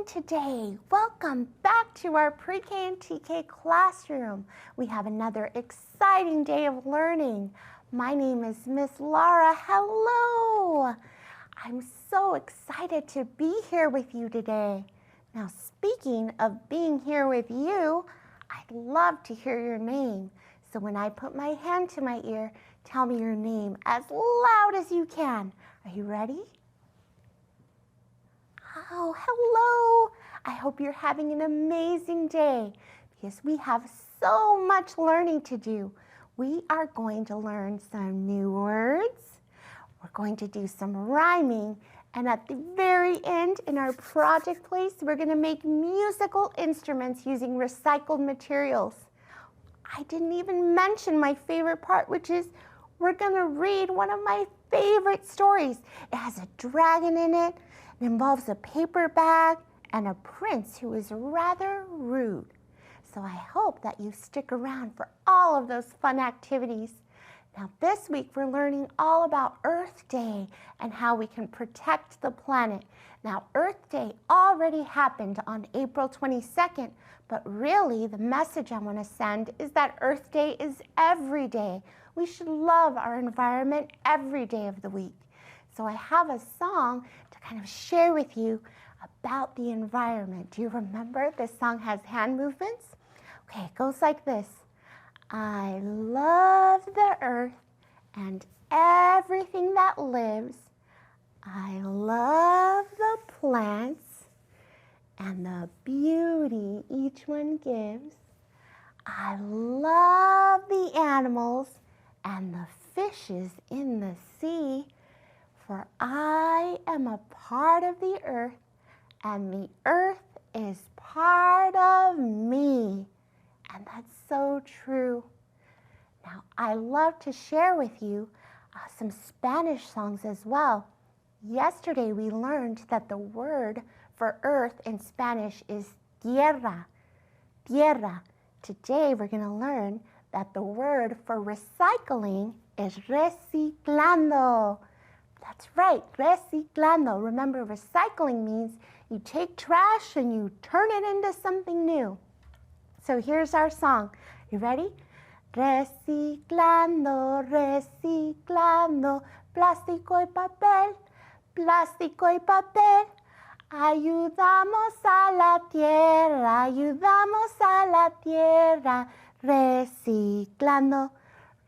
doing today? Welcome back to our Pre-K and TK classroom. We have another exciting day of learning. My name is Miss Laura. Hello! I'm so excited to be here with you today. Now, speaking of being here with you, I'd love to hear your name. So when I put my hand to my ear, tell me your name as loud as you can. Are you ready? Oh, hello. I hope you're having an amazing day because we have so much learning to do. We are going to learn some new words. We're going to do some rhyming. And at the very end, in our project place, we're going to make musical instruments using recycled materials. I didn't even mention my favorite part, which is we're going to read one of my favorite stories. It has a dragon in it. It involves a paper bag and a prince who is rather rude. So I hope that you stick around for all of those fun activities. Now this week we're learning all about Earth Day and how we can protect the planet. Now Earth Day already happened on April 22nd, but really the message I want to send is that Earth Day is every day. We should love our environment every day of the week. So I have a song to kind of share with you about the environment. Do you remember this song has hand movements? Okay, it goes like this. I love the earth and everything that lives. I love the plants and the beauty each one gives. I love the animals and the fishes in the sea. For I am a part of the earth, and the earth is part of me. And that's so true. Now, I love to share with you some Spanish songs as well. Yesterday, we learned that the word for earth in Spanish is tierra, tierra. Today, we're going to learn that the word for recycling is reciclando. That's right, reciclando. Remember, recycling means you take trash and you turn it into something new. So here's our song. You ready? Reciclando, reciclando, plástico y papel, plástico y papel. Ayudamos a la tierra, ayudamos a la tierra. Reciclando,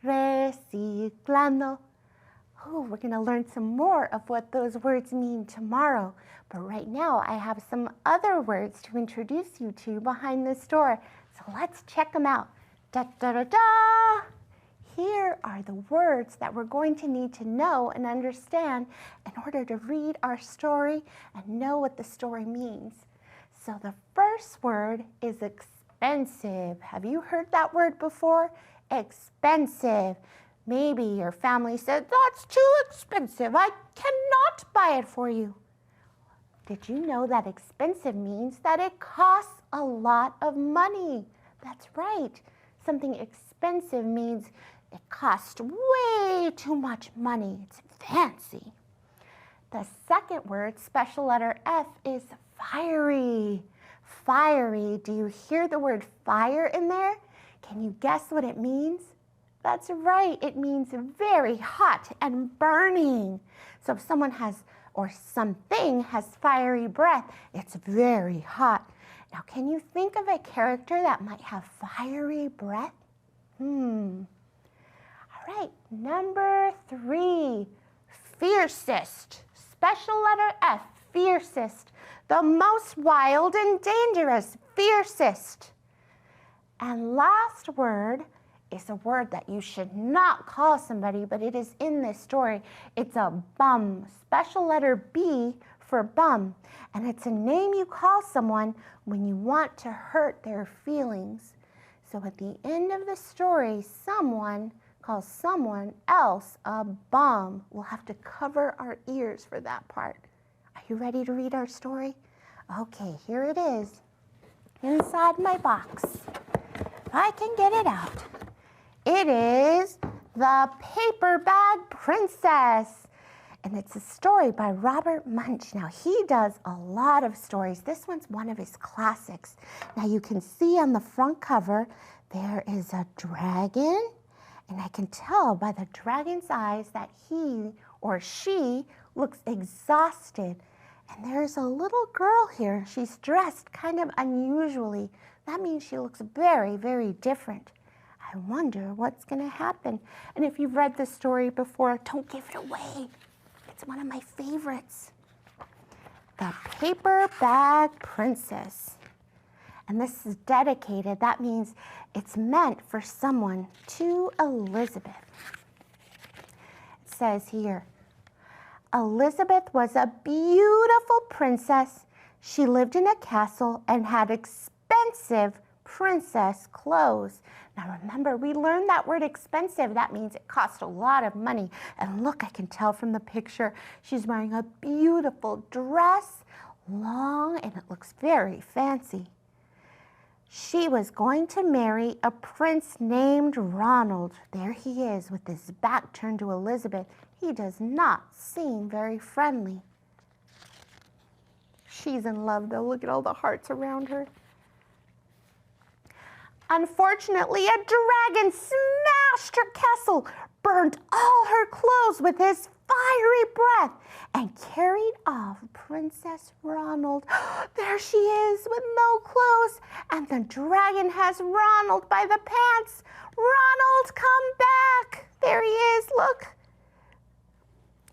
reciclando. Oh, we're going to learn some more of what those words mean tomorrow. But right now, I have some other words to introduce you to behind this door. So let's check them out. Da, da, da, da. Here are the words that we're going to need to know and understand in order to read our story and know what the story means. So the first word is expensive. Have you heard that word before? Expensive. Maybe your family said, that's too expensive. I cannot buy it for you. Did you know that expensive means that it costs a lot of money? That's right. Something expensive means it costs way too much money. It's fancy. The second word, special letter F, is fiery. Fiery. Do you hear the word fire in there? Can you guess what it means? That's right, it means very hot and burning. So if someone has, or something has fiery breath, it's very hot. Now, can you think of a character that might have fiery breath? All right, number 3, fiercest. Special letter F, fiercest. The most wild and dangerous, fiercest. And last word is a word that you should not call somebody, but it is in this story. It's a bum. Special letter B for bum. And it's a name you call someone when you want to hurt their feelings. So at the end of the story, someone calls someone else a bum. We'll have to cover our ears for that part. Are you ready to read our story? Okay, here it is. Inside my box. If I can get it out. It is the Paper Bag Princess. And it's a story by Robert Munch. Now, he does a lot of stories. This one's one of his classics. Now, you can see on the front cover, there is a dragon. And I can tell by the dragon's eyes that he or she looks exhausted. And there's a little girl here. She's dressed kind of unusually. That means she looks very, very different. I wonder what's going to happen. And if you've read this story before, don't give it away. It's one of my favorites. The Paper Bag Princess. And this is dedicated. That means it's meant for someone to Elizabeth. It says here, Elizabeth was a beautiful princess. She lived in a castle and had expensive princess clothes. Now remember, we learned that word expensive. That means it cost a lot of money. And look, I can tell from the picture, she's wearing a beautiful dress, long, and it looks very fancy. She was going to marry a prince named Ronald. There he is with his back turned to Elizabeth. He does not seem very friendly. She's in love though. Look at all the hearts around her. Unfortunately, a dragon smashed her castle, burned all her clothes with his fiery breath, and carried off Princess Ronald. There she is with no clothes, and the dragon has Ronald by the pants. Ronald, come back. There he is, look.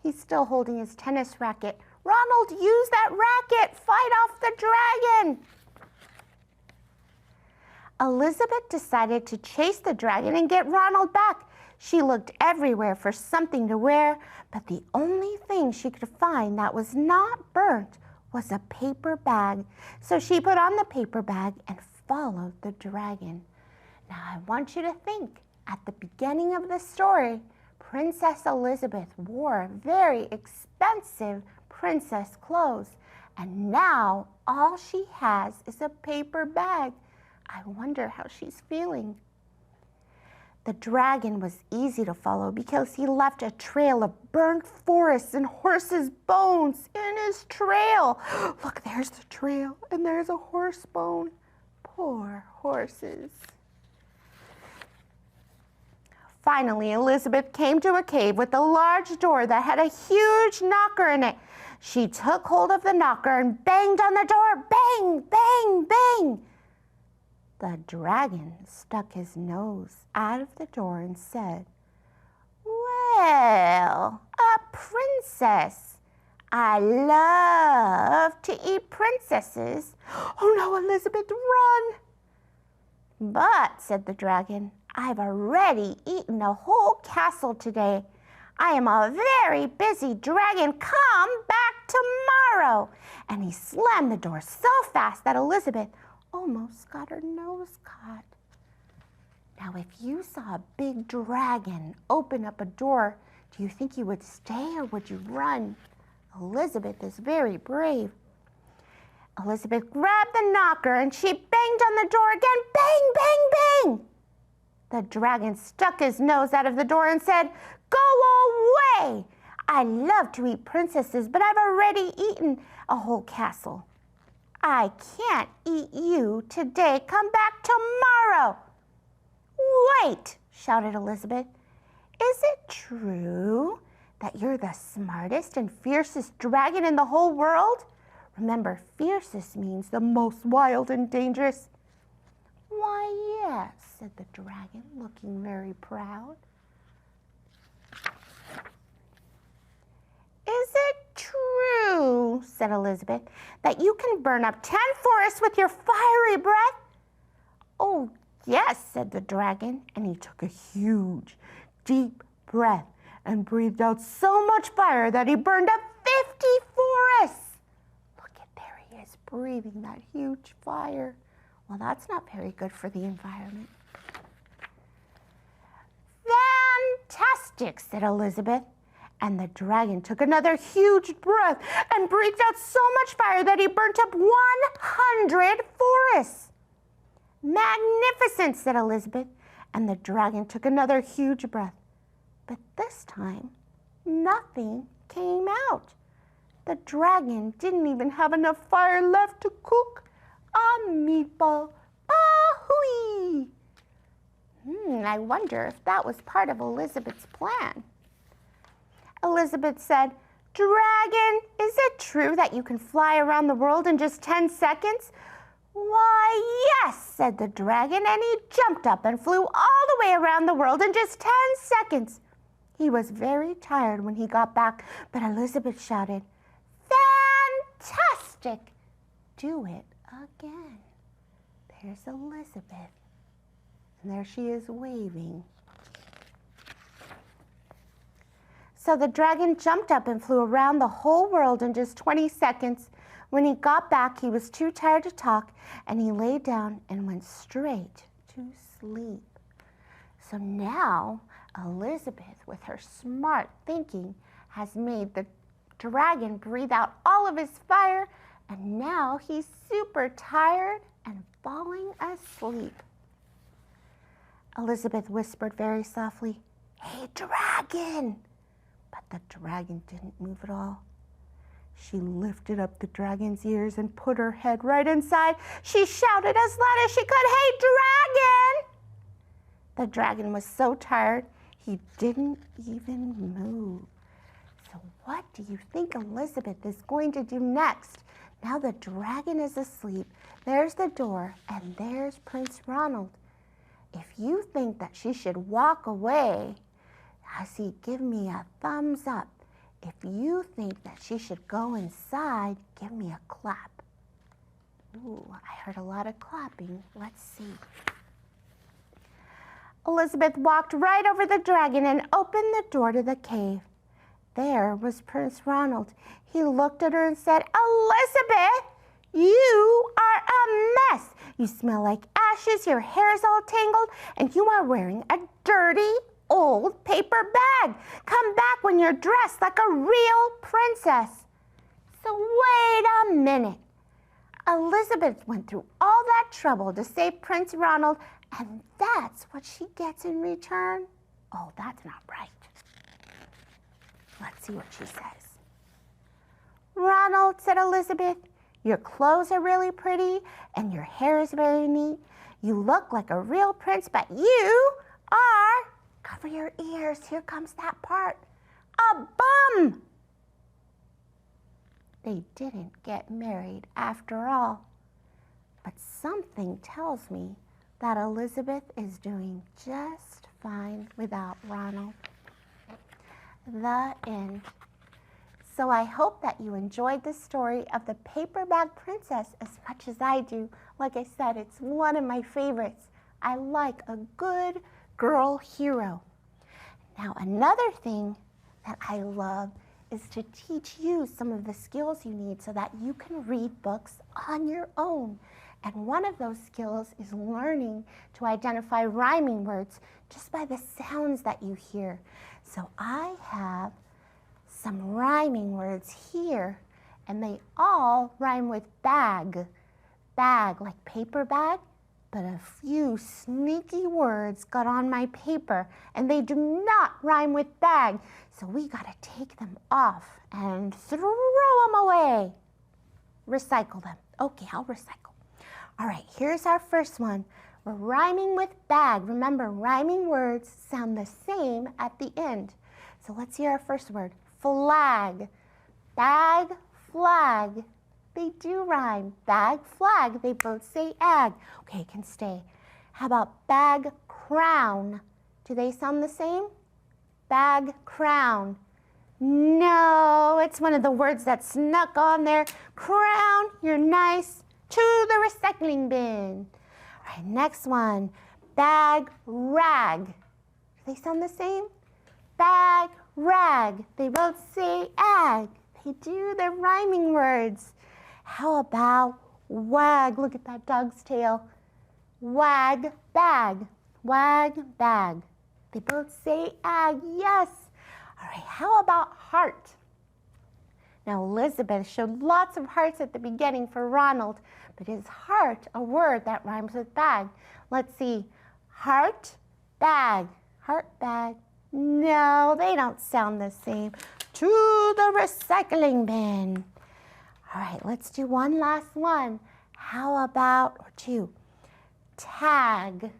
He's still holding his tennis racket. Ronald, use that racket. Fight off the dragon. Elizabeth decided to chase the dragon and get Ronald back. She looked everywhere for something to wear, but the only thing she could find that was not burnt was a paper bag. So she put on the paper bag and followed the dragon. Now I want you to think, at the beginning of the story, Princess Elizabeth wore very expensive princess clothes, and now all she has is a paper bag. I wonder how she's feeling. The dragon was easy to follow because he left a trail of burnt forests and horses' bones in his trail. Look, there's the trail, and there's a horse bone. Poor horses. Finally, Elizabeth came to a cave with a large door that had a huge knocker in it. She took hold of the knocker and banged on the door. Bang, bang, bang. The dragon stuck his nose out of the door and said, "Well, a princess. I love to eat princesses." "Oh no, Elizabeth, run!" "But," said the dragon, "I've already eaten a whole castle today. I am a very busy dragon. Come back tomorrow." And he slammed the door so fast that Elizabeth almost got her nose caught. Now, if you saw a big dragon open up a door, do you think you would stay or would you run? Elizabeth is very brave. Elizabeth grabbed the knocker and she banged on the door again. Bang, bang, bang! The dragon stuck his nose out of the door and said, "Go away! I love to eat princesses, but I've already eaten a whole castle. I can't eat you today. Come back tomorrow." "Wait," shouted Elizabeth. "Is it true that you're the smartest and fiercest dragon in the whole world?" Remember, fiercest means the most wild and dangerous. "Why, yes," said the dragon, looking very proud. "Is it true," said Elizabeth, "that you can burn up 10 forests with your fiery breath?" "Oh, yes," said the dragon, and he took a huge, deep breath and breathed out so much fire that he burned up 50 forests. Look at there he is breathing that huge fire. Well, that's not very good for the environment. "Fantastic," said Elizabeth. And the dragon took another huge breath and breathed out so much fire that he burnt up 100 forests. "Magnificent," said Elizabeth. And the dragon took another huge breath. But this time, nothing came out. The dragon didn't even have enough fire left to cook a meatball. Ahoo! I wonder if that was part of Elizabeth's plan. Elizabeth said, "Dragon, is it true that you can fly around the world in just 10 seconds? "Why, yes," said the dragon, and he jumped up and flew all the way around the world in just 10 seconds. He was very tired when he got back, but Elizabeth shouted, "Fantastic! Do it again." There's Elizabeth, and there she is waving. So the dragon jumped up and flew around the whole world in just 20 seconds. When he got back, he was too tired to talk, and he lay down and went straight to sleep. So now Elizabeth, with her smart thinking, has made the dragon breathe out all of his fire, and now he's super tired and falling asleep. Elizabeth whispered very softly, "Hey, dragon!" But the dragon didn't move at all. She lifted up the dragon's ears and put her head right inside. She shouted as loud as she could, "Hey, dragon!" The dragon was so tired, he didn't even move. So what do you think Elizabeth is going to do next? Now the dragon is asleep. There's the door, and there's Prince Ronald. If you think that she should walk away, I see, give me a thumbs up. If you think that she should go inside, give me a clap. Ooh, I heard a lot of clapping. Let's see. Elizabeth walked right over the dragon and opened the door to the cave. There was Prince Ronald. He looked at her and said, "Elizabeth, you are a mess. You smell like ashes, your hair is all tangled, and you are wearing a dirty old paper bag. Come back when you're dressed like a real princess." So wait a minute. Elizabeth went through all that trouble to save Prince Ronald, and that's what she gets in return? Oh, that's not right. Let's see what she says. "Ronald," said Elizabeth, "your clothes are really pretty, and your hair is very neat. You look like a real prince, but you are," cover your ears, here comes that part, "a bum." They didn't get married after all. But something tells me that Elizabeth is doing just fine without Ronald. The end. So I hope that you enjoyed the story of the Paper Bag Princess as much as I do. Like I said, it's one of my favorites. I like a good girl hero. Now, another thing that I love is to teach you some of the skills you need so that you can read books on your own. And one of those skills is learning to identify rhyming words just by the sounds that you hear. So I have some rhyming words here, and they all rhyme with bag. Bag, like paper bag, but a few sneaky words got on my paper, and they do not rhyme with bag. So we gotta take them off and throw them away. Recycle them. Okay, I'll recycle. All right, here's our first one. We're rhyming with bag. Remember, rhyming words sound the same at the end. So let's hear our first word. Flag. Bag, flag. They do rhyme. Bag, flag. They both say ag. Okay, can stay. How about bag, crown? Do they sound the same? Bag, crown. No, it's one of the words that snuck on there. Crown, you're nice. To the recycling bin. All right, next one. Bag, rag. Do they sound the same? Bag, rag. They both say ag. They do, they're rhyming words. How about wag? Look at that dog's tail. Wag, bag. Wag, bag. They both say ag, yes. All right, how about heart? Now, Elizabeth showed lots of hearts at the beginning for Ronald, but is heart a word that rhymes with bag? Let's see. Heart, bag. Heart, bag. No, they don't sound the same. to the recycling bin. All right, let's do one last one. How about, or two, tag,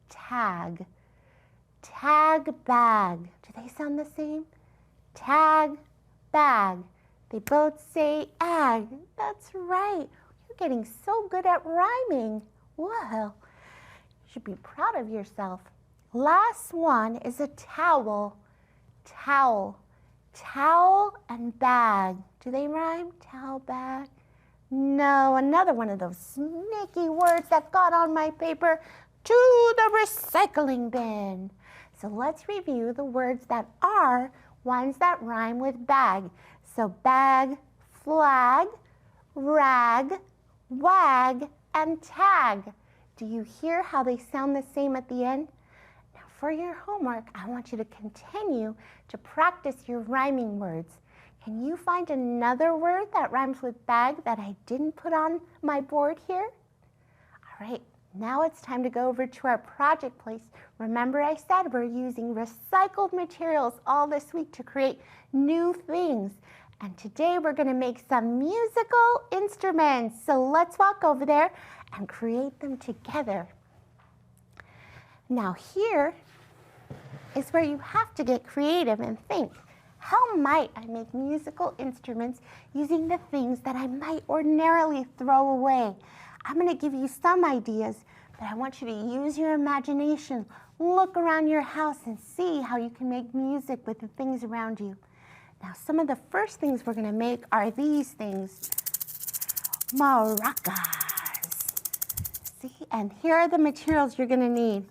tag, tag bag. Do they sound the same? Tag bag. They both say ag. That's right. You're getting so good at rhyming. Well, you should be proud of yourself. Last one is a towel. Towel. Towel and bag. Do they rhyme? Towel, bag? No, another one of those sneaky words that got on my paper. To the recycling bin. So let's review the words that are ones that rhyme with bag. So bag, flag, rag, wag, and tag. Do you hear how they sound the same at the end? Now for your homework, I want you to continue to practice your rhyming words. Can you find another word that rhymes with bag that I didn't put on my board here? All right, now it's time to go over to our project place. Remember I said we're using recycled materials all this week to create new things. And today we're going to make some musical instruments. So let's walk over there and create them together. Now here is where you have to get creative and think. How might I make musical instruments using the things that I might ordinarily throw away? I'm going to give you some ideas, but I want you to use your imagination. Look around your house and see how you can make music with the things around you. Now, some of the first things we're going to make are these things. Maracas. See? And here are the materials you're going to need.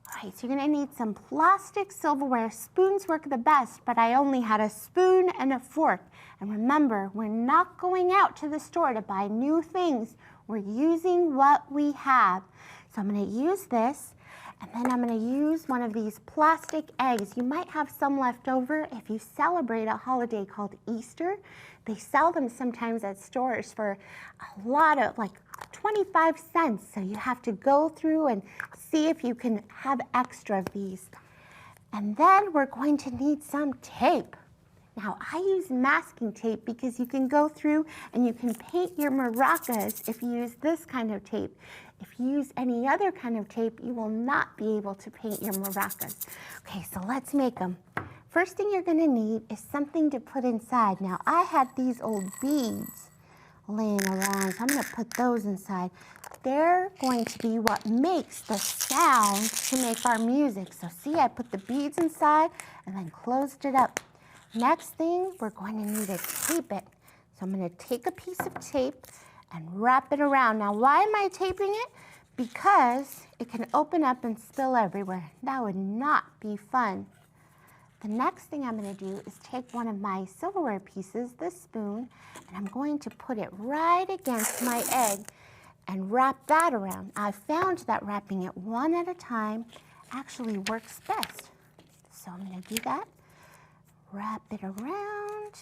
All right, so you're going to need some plastic silverware. Spoons work the best, but I only had a spoon and a fork. And remember, we're not going out to the store to buy new things. We're using what we have. So I'm going to use this, and then I'm going to use one of these plastic eggs. You might have some left over if you celebrate a holiday called Easter. They sell them sometimes at stores for a lot of, like 25 cents. So you have to go through and see if you can have extra of these. And then we're going to need some tape. Now, I use masking tape because you can go through and you can paint your maracas if you use this kind of tape. If you use any other kind of tape, you will not be able to paint your maracas. Okay, so let's make them. First thing you're going to need is something to put inside. Now, I had these old beads laying around, so I'm going to put those inside. They're going to be what makes the sound to make our music. So see, I put the beads inside and then closed it up. Next thing, we're going to need to tape it. So I'm going to take a piece of tape and wrap it around. Now, why am I taping it? Because it can open up and spill everywhere. That would not be fun. The next thing I'm going to do is take one of my silverware pieces, this spoon, and I'm going to put it right against my egg and wrap that around. I found that wrapping it one at a time actually works best. So I'm going to do that. Wrap it around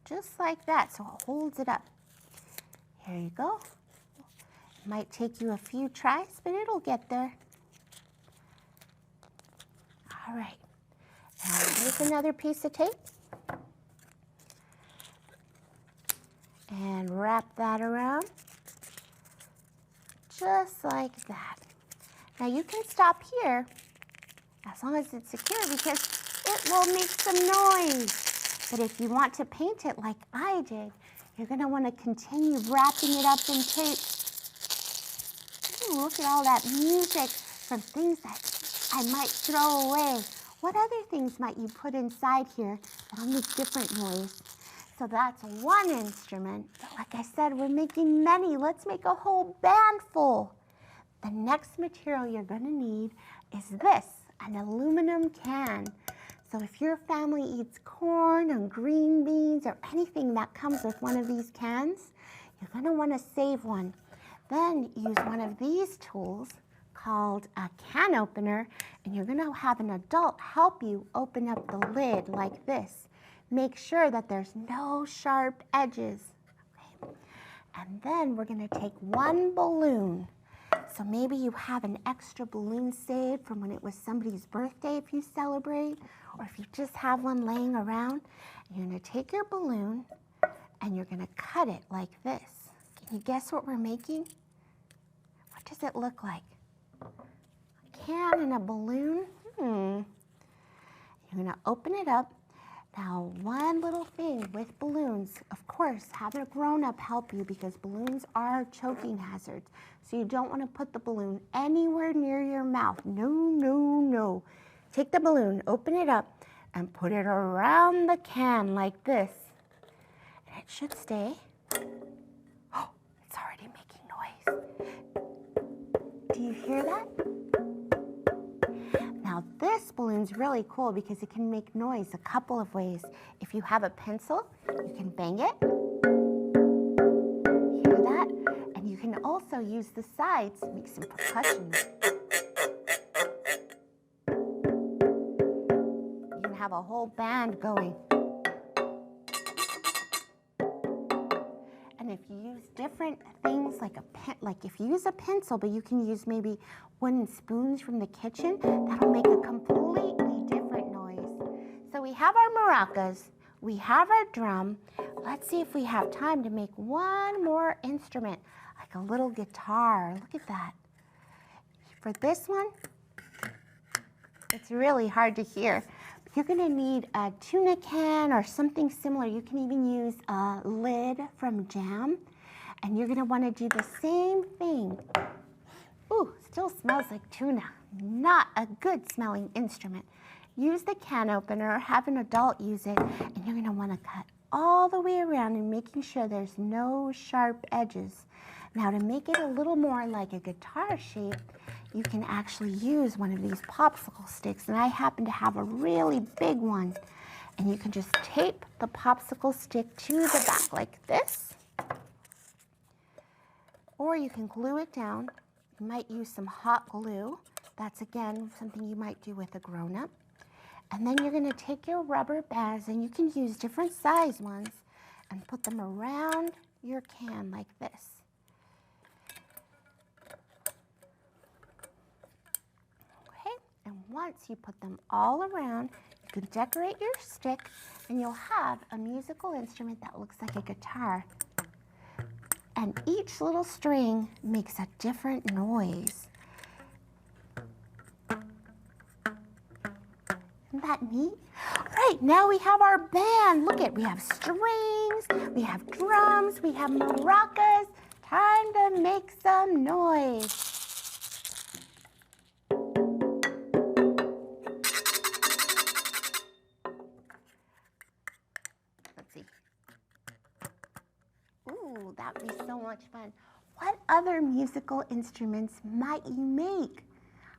just like that so it holds it up. Here you go. It might take you a few tries, but it'll get there. All right. Now here's another piece of tape. And wrap that around just like that. Now you can stop here as long as it's secure because it will make some noise. But if you want to paint it like I did, you're going to want to continue wrapping it up in tape. Ooh, look at all that music from things that I might throw away. What other things might you put inside here that'll make different noise? So that's one instrument. But like I said, we're making many. Let's make a whole band full. The next material you're going to need is this, an aluminum can. So if your family eats corn or green beans or anything that comes with one of these cans, you're going to want to save one. Then use one of these tools called a can opener, and you're going to have an adult help you open up the lid like this. Make sure that there's no sharp edges. Okay. And then we're going to take one balloon. So maybe you have an extra balloon saved from when it was somebody's birthday if you celebrate, or if you just have one laying around. You're going to take your balloon and you're going to cut it like this. Can you guess what we're making? What does it look like? A can and a balloon? You're going to open it up. Now, one little thing with balloons, of course, have a grown-up help you because balloons are choking hazards. So you don't want to put the balloon anywhere near your mouth. No, no, no. Take the balloon, open it up, and put it around the can like this. And it should stay. Oh, it's already making noise. Do you hear that? Now this balloon's really cool because it can make noise a couple of ways. If you have a pencil, you can bang it. Hear that? And you can also use the sides to make some percussion. You can have a whole band going. And if you use different things like if you use a pencil, but you can use maybe wooden spoons from the kitchen, that'll make a completely different noise. So we have our maracas, we have our drum. Let's see if we have time to make one more instrument, like a little guitar. Look at that. For this one, it's really hard to hear. You're going to need a tuna can or something similar. You can even use a lid from jam. And you're going to want to do the same thing. Ooh, still smells like tuna. Not a good smelling instrument. Use the can opener or have an adult use it. And you're going to want to cut all the way around and making sure there's no sharp edges. Now to make it a little more like a guitar shape, you can actually use one of these popsicle sticks, and I happen to have a really big one. And you can just tape the popsicle stick to the back like this, or you can glue it down. You might use some hot glue. That's, again, something you might do with a grown-up. And then you're going to take your rubber bands, and you can use different size ones, and put them around your can like this. And once you put them all around, you can decorate your stick and you'll have a musical instrument that looks like a guitar. And each little string makes a different noise. Isn't that neat? Right, now we have our band. Look we have strings, we have drums, we have maracas. Time to make some noise. Ooh, that would be so much fun. What other musical instruments might you make?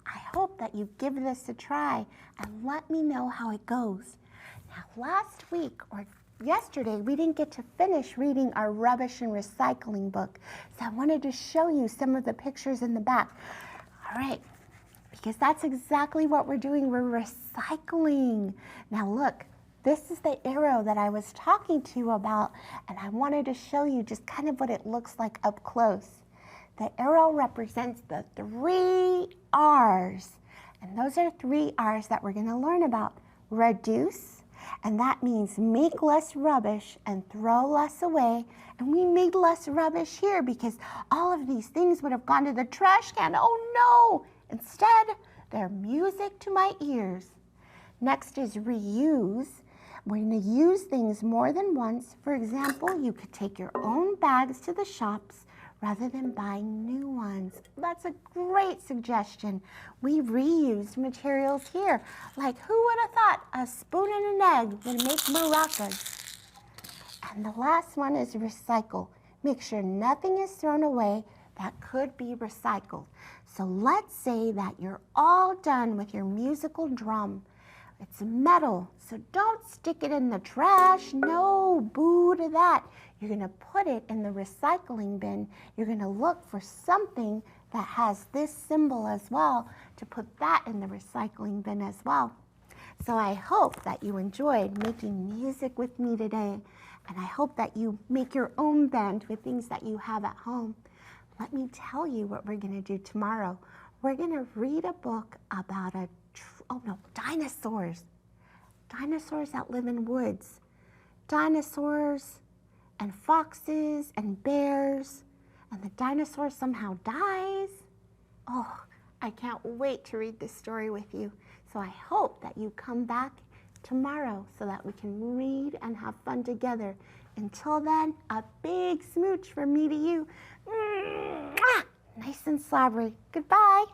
I hope that you give this a try and let me know how it goes. Now, last week or yesterday, we didn't get to finish reading our rubbish and recycling book, so I wanted to show you some of the pictures in the back. All right, because that's exactly what we're doing. We're recycling. Now look. This is the arrow that I was talking to you about, and I wanted to show you just kind of what it looks like up close. The arrow represents the 3 R's, and those are 3 R's that we're going to learn about. Reduce, and that means make less rubbish and throw less away, and we made less rubbish here because all of these things would have gone to the trash can. Oh no! Instead, they're music to my ears. Next is reuse. We're going to use things more than once. For example, you could take your own bags to the shops rather than buying new ones. That's a great suggestion. We reused materials here. Like, who would have thought a spoon and an egg would make maracas? And the last one is recycle. Make sure nothing is thrown away that could be recycled. So let's say that you're all done with your musical drum. It's metal, so don't stick it in the trash. No, boo to that. You're going to put it in the recycling bin. You're going to look for something that has this symbol as well to put that in the recycling bin as well. So I hope that you enjoyed making music with me today, and I hope that you make your own band with things that you have at home. let me tell you what we're going to do tomorrow. We're going to read a book about dinosaurs. Dinosaurs that live in woods. Dinosaurs and foxes and bears. And the dinosaur somehow dies. Oh, I can't wait to read this story with you. So I hope that you come back tomorrow so that we can read and have fun together. Until then, a big smooch from me to you. Mwah! Nice and slobbery. Goodbye.